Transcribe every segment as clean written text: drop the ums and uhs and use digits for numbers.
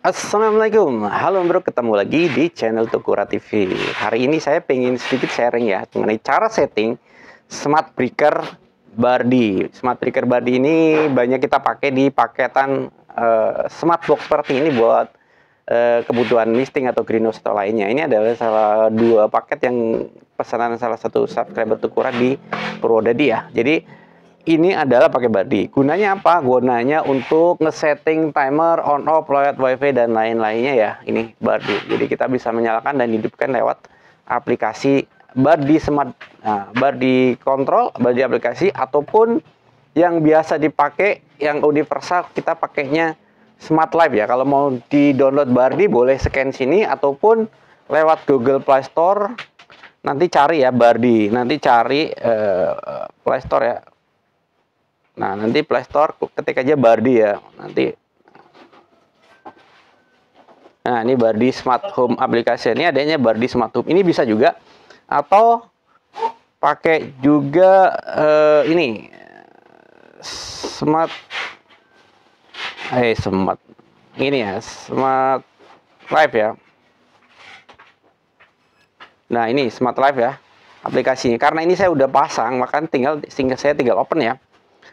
Assalamualaikum, halo bro, ketemu lagi di channel Tukura TV. Hari ini saya pengen sedikit sharing ya mengenai cara setting smart breaker Bardi. Smart breaker Bardi ini banyak kita pakai di paketan smart box seperti ini buat kebutuhan listing atau greenhouse atau lainnya. Ini adalah salah dua paket yang pesanan salah satu subscriber Tukura di Purwodadi ya. Jadi ini adalah pakai Bardi. Gunanya apa? Gunanya untuk ngesetting timer on off lewat wifi dan lain-lainnya ya. Ini Bardi. Jadi kita bisa menyalakan dan hidupkan lewat aplikasi Bardi Smart. Nah, Bardi Control, Bardi aplikasi, ataupun yang biasa dipakai yang universal kita pakainya Smart Life ya. Kalau mau di-download Bardi boleh scan sini ataupun lewat Google Play Store. Nanti cari ya Bardi. Nanti cari Play Store ya. Nah, nanti Play Store ketik aja Bardi ya. Nanti. Nah, ini Bardi Smart Home aplikasi. Ini adanya Bardi Smart Home. Ini bisa juga atau pakai juga ini Smart ini ya, Smart Life ya. Nah, ini Smart Life ya aplikasinya. Karena ini saya udah pasang, maka saya tinggal open ya.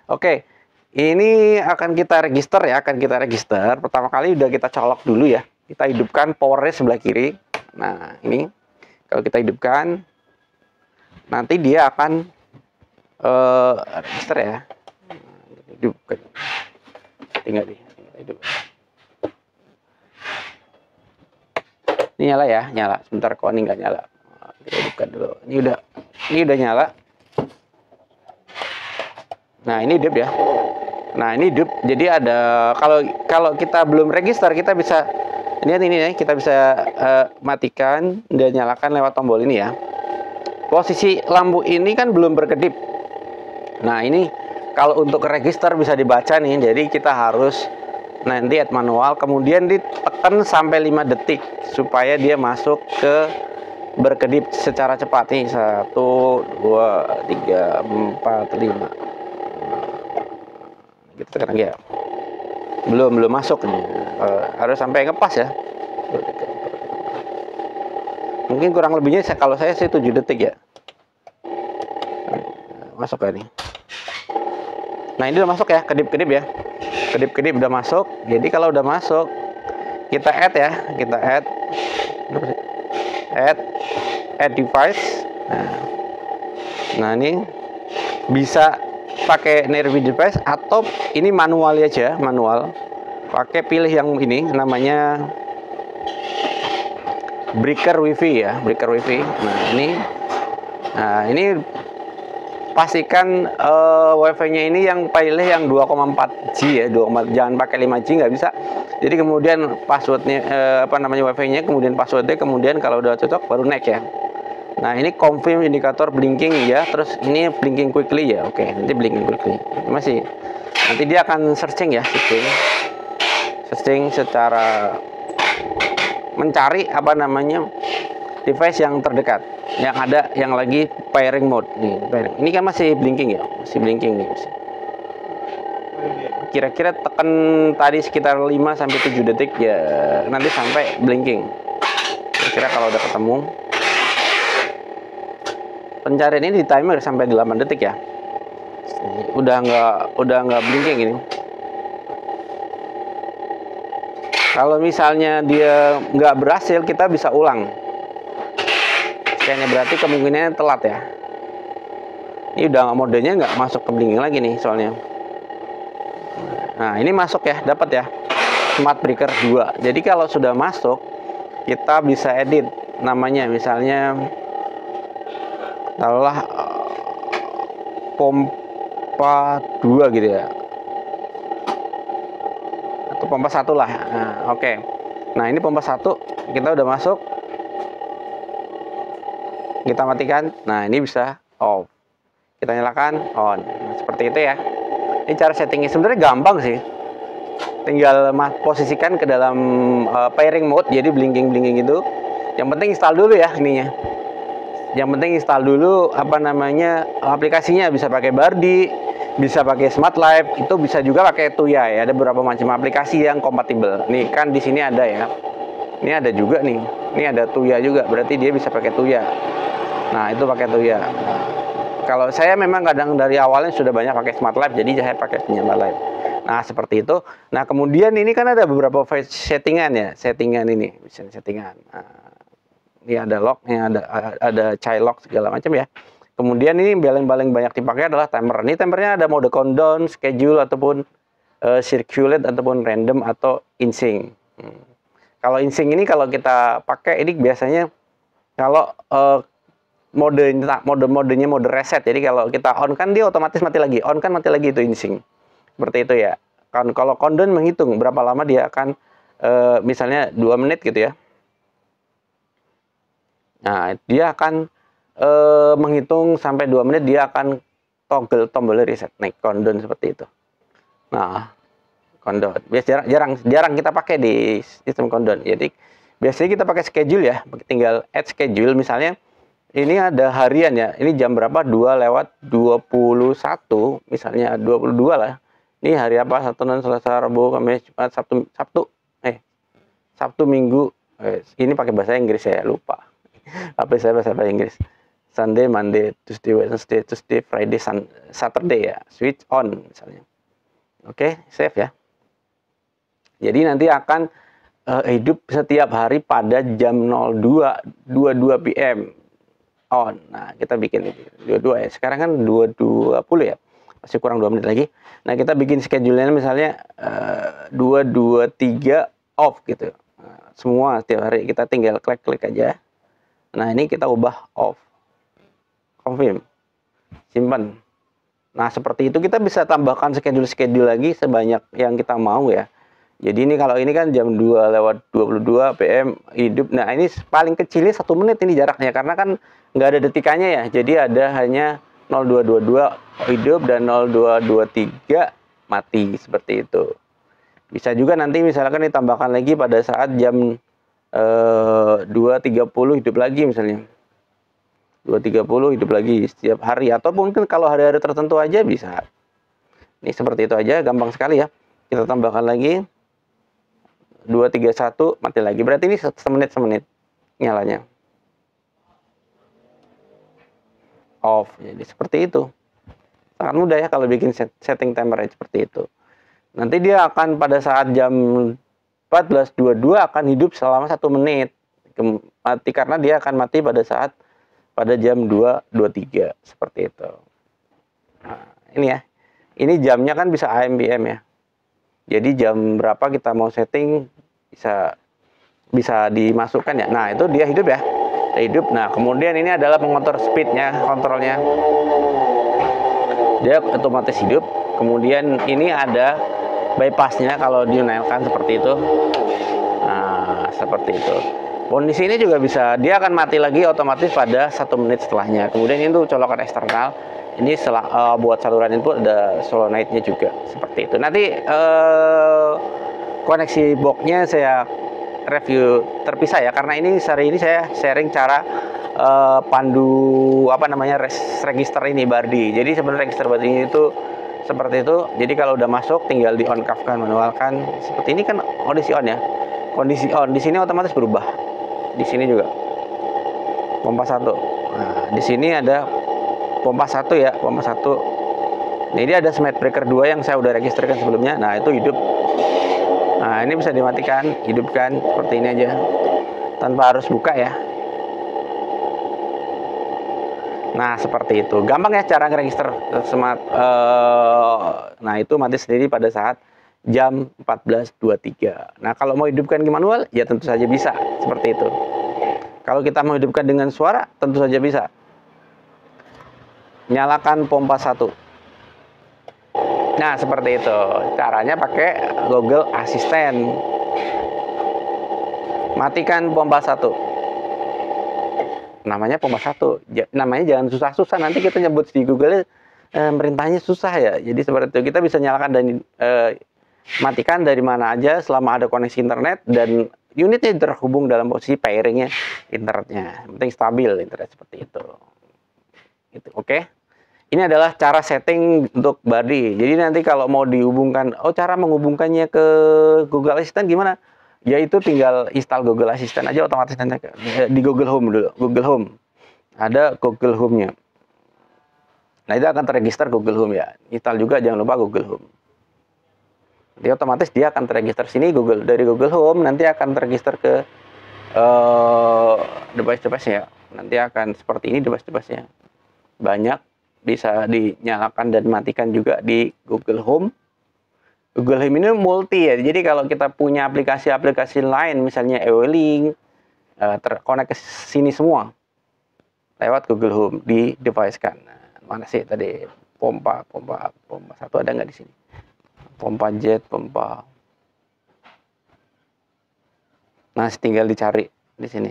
Oke, ini akan kita register ya, Pertama kali udah kita colok dulu ya. Kita hidupkan powernya sebelah kiri. Nah, ini kalau kita hidupkan, nanti dia akan register ya. Hidupkan. Tinggal hidup. Ini nyala ya, nyala. Sebentar kok ini nggak nyala. Kita hidupkan dulu. Ini udah nyala. Nah, ini hidup ya. Nah, ini hidup. Jadi ada kalau kita belum register, kita bisa lihat ini ya, kita bisa matikan dan nyalakan lewat tombol ini ya. Posisi lampu ini kan belum berkedip. Nah, ini kalau untuk register bisa dibaca nih. Jadi kita harus nanti add manual, kemudian ditekan sampai 5 detik supaya dia masuk ke berkedip secara cepat nih. 1 2 3 4 5. Gitu tekan lagi ya. Belum masuk nih. Harus sampai ngepas ya. Mungkin kurang lebihnya kalau saya sih 7 detik ya. Masuk ya nih. Nah, ini udah masuk ya, kedip-kedip ya. Kedip-kedip udah masuk. Jadi kalau udah masuk, kita add ya, add device. Nah, ini bisa pakai nearby device atau ini manual aja, pakai pilih yang ini namanya breaker wifi ya, nah ini pastikan wifi-nya ini yang pilih yang 2,4G ya, jangan pakai 5G, nggak bisa. Jadi kemudian passwordnya wifi-nya, kemudian passwordnya, kemudian kalau udah cocok baru next ya. Nah, ini confirm indikator blinking ya, terus ini blinking quickly ya. Oke, nanti blinking quickly. Nanti dia akan searching ya, searching secara mencari device yang terdekat, yang ada yang lagi pairing mode nih. Ini kan masih blinking ya, nih. Kira-kira tekan tadi sekitar 5 sampai 7 detik ya, nanti sampai blinking. Kira-kira kalau udah ketemu. Pencarian ini di timer sampai 8 detik ya. Udah nggak blinking ini. Kalau misalnya dia nggak berhasil, kita bisa ulang. Kayaknya berarti kemungkinannya telat ya. Ini udah modenya nggak masuk ke blinking lagi nih soalnya. Nah, ini masuk ya, dapat ya. Smart breaker 2. Jadi kalau sudah masuk, kita bisa edit namanya, misalnya taruhlah pompa 2 gitu ya, atau pompa 1 lah. Nah, oke. Nah, ini pompa 1 kita udah masuk, kita matikan. Nah, ini bisa off, kita nyalakan on. Nah, seperti itu ya. Ini cara settingnya sebenarnya gampang sih, tinggal posisikan ke dalam pairing mode, jadi blinking itu. Yang penting install dulu ya ininya. Yang penting install dulu aplikasinya, bisa pakai Bardi, bisa pakai Smart Life, itu bisa juga pakai Tuya ya. Ada beberapa macam aplikasi yang kompatibel. Nih kan di sini ada ya. Ini ada juga nih. Ini ada Tuya juga, berarti dia bisa pakai Tuya. Nah, itu pakai Tuya. Kalau saya memang kadang dari awalnya sudah banyak pakai Smart Life, jadi saya pakai penyambar Life. Nah, seperti itu. Nah, kemudian ini kan ada beberapa settingan ya. Settingan ini, bisa settingan. Nah, ini ada locknya, ada child lock segala macam ya. Kemudian ini paling banyak dipakai adalah timer. Ini timernya ada mode countdown, schedule ataupun circulate ataupun random atau in-sync. Kalau in-sync ini kalau kita pakai ini biasanya kalau modenya mode reset. Jadi kalau kita on kan dia otomatis mati lagi. On kan mati lagi itu in-sync. Seperti itu ya. Kalau countdown menghitung berapa lama dia akan misalnya 2 menit gitu ya. Nah, dia akan menghitung sampai 2 menit, dia akan toggle tombol reset, naik countdown seperti itu. Nah, countdown jarang kita pakai di sistem countdown. Jadi biasanya kita pakai schedule ya, tinggal add schedule. Misalnya ini ada harian ya, ini jam berapa, 2:21 misalnya, 22 lah. Ini hari apa, Senin, Selasa, Rabu, Kamis, Jumat, Sabtu, Minggu. Ini pakai bahasa Inggris, saya lupa. Apa saya bahasa Inggris? Sunday, Monday, Tuesday, Wednesday, Friday, Saturday ya. Switch on misalnya. Oke, save ya. Jadi nanti akan hidup setiap hari pada jam 02:22 PM on. Nah, kita bikin 22 ya. Sekarang kan 2:20 ya. Masih kurang 2 menit lagi. Nah, kita bikin schedule-nya misalnya 2:23 off gitu. Nah, semua setiap hari kita tinggal klik aja. Nah, ini kita ubah off. Confirm. Simpan. Nah, seperti itu kita bisa tambahkan schedule lagi sebanyak yang kita mau ya. Jadi ini kalau ini kan jam 2:22 PM hidup. Nah, ini paling kecilnya 1 menit ini jaraknya karena kan nggak ada detikannya ya. Jadi ada hanya 0222 hidup dan 0223 mati seperti itu. Bisa juga nanti misalkan ditambahkan lagi pada saat jam 2:30 hidup lagi misalnya. 2:30 hidup lagi setiap hari, atau mungkin kalau hari-hari tertentu aja bisa. Ini seperti itu aja, gampang sekali ya. Kita tambahkan lagi 2:31 mati lagi. Berarti ini semenit nyalanya. Off. Jadi seperti itu. Sangat mudah ya kalau bikin setting timer seperti itu. Nanti dia akan pada saat jam 14:22 akan hidup selama 1 menit. Mati karena dia akan mati pada jam 2:23 seperti itu. Nah, ini ya. Ini jamnya kan bisa AM PM ya. Jadi jam berapa kita mau setting bisa dimasukkan ya. Nah, itu dia hidup ya. Dia hidup. Nah, kemudian ini adalah pengontrol speednya, kontrolnya. Dia otomatis hidup. Kemudian ini ada bypassnya kalau dinyalakan seperti itu. Nah, seperti itu. Kondisi ini juga bisa, dia akan mati lagi otomatis pada 1 menit setelahnya. Kemudian itu colokan eksternal. Ini buat saluran input ada solenoid-nya juga seperti itu. Nanti koneksi box-nya saya review terpisah ya, karena ini hari ini saya sharing cara pandu register ini Bardi. Jadi sebenarnya register Bardi ini itu seperti itu. Jadi kalau udah masuk tinggal di on off kan, manualkan. Seperti ini kan kondisi on ya. Kondisi on di sini otomatis berubah. Di sini juga pompa 1. Nah, di sini ada pompa 1 ya, pompa 1. Nah, ini ada smart breaker 2 yang saya udah registrkan sebelumnya. Nah, itu hidup. Nah, ini bisa dimatikan, hidupkan seperti ini aja. Tanpa harus buka ya. Nah, seperti itu. Gampang ya cara ngeregister smart. Nah, itu mati sendiri pada saat jam 14:23. Nah, kalau mau hidupkan di manual, ya tentu saja bisa. Seperti itu. Kalau kita mau hidupkan dengan suara, tentu saja bisa. Nyalakan pompa 1. Nah, seperti itu. Caranya pakai Google Assistant. Matikan pompa 1. Namanya pompa 1. Namanya jangan susah-susah. Nanti kita nyebut di Google perintahnya susah ya. Jadi seperti itu. Kita bisa nyalakan dan matikan dari mana aja selama ada koneksi internet dan unitnya terhubung dalam posisi pairingnya internetnya. Yang penting stabil internet seperti itu. Gitu, oke. Ini adalah cara setting untuk Bardi. Jadi nanti kalau mau dihubungkan, cara menghubungkannya ke Google Assistant gimana? Yaitu tinggal install Google Assistant aja otomatis nanti di Google Home dulu. Google Home. Ada Google Home-nya. Nah, itu akan terregister Google Home ya. Install juga jangan lupa Google Home. Jadi otomatis dia akan terregister sini dari Google Home, nanti akan terregister ke device-device-nya. Nanti akan seperti ini device-device-nya. Banyak, bisa dinyalakan dan matikan juga di Google Home. Google Home ini multi ya, jadi kalau kita punya aplikasi-aplikasi lain, misalnya EO-Link, terkonek ke sini semua lewat Google Home di device kan. Nah, mana sih tadi pompa satu ada nggak di sini? Pompa jet, pompa. Nah, tinggal dicari di sini.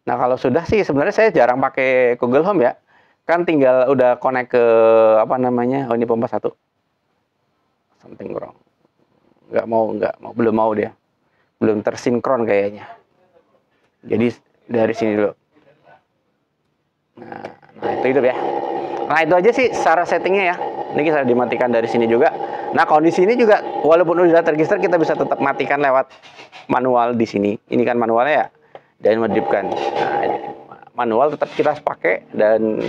Nah, kalau sudah sih sebenarnya saya jarang pakai Google Home ya. Kan tinggal udah connect ke apa namanya? Oh, ini pompa satu. Something wrong. Nggak mau, belum mau dia. Belum tersinkron kayaknya. Jadi dari sini dulu. Nah itu ya. Nah, itu aja sih cara settingnya ya. Ini bisa dimatikan dari sini juga. Nah, kondisi ini juga walaupun udah terregister kita bisa tetap matikan lewat manual di sini. Ini kan manualnya ya. Dan wajibkan. Nah, manual tetap kita pakai dan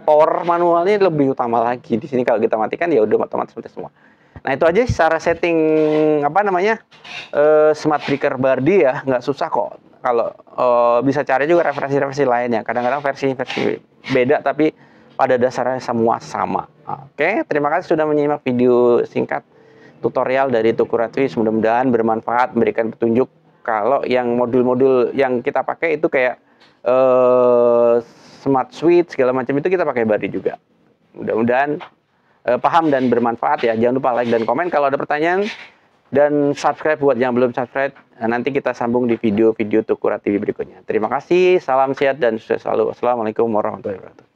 power manualnya lebih utama lagi. Di sini kalau kita matikan ya udah otomatis mati semua. Nah, itu aja cara setting apa namanya? Smart breaker Bardi ya, nggak susah kok. Kalau bisa cari juga referensi-referensi lainnya. Kadang-kadang versi beda tapi pada dasarnya semua sama. Oke, terima kasih sudah menyimak video singkat tutorial dari Tukuratwi. Mudah-mudahan bermanfaat, memberikan petunjuk. Kalau yang modul-modul yang kita pakai itu kayak smart switch segala macam itu kita pakai Bardi juga. Mudah-mudahan paham dan bermanfaat ya. Jangan lupa like dan komen kalau ada pertanyaan, dan subscribe buat yang belum subscribe. Nanti kita sambung di video-video Tukurat TV berikutnya. Terima kasih, salam sehat dan sukses selalu. Assalamualaikum warahmatullahi wabarakatuh.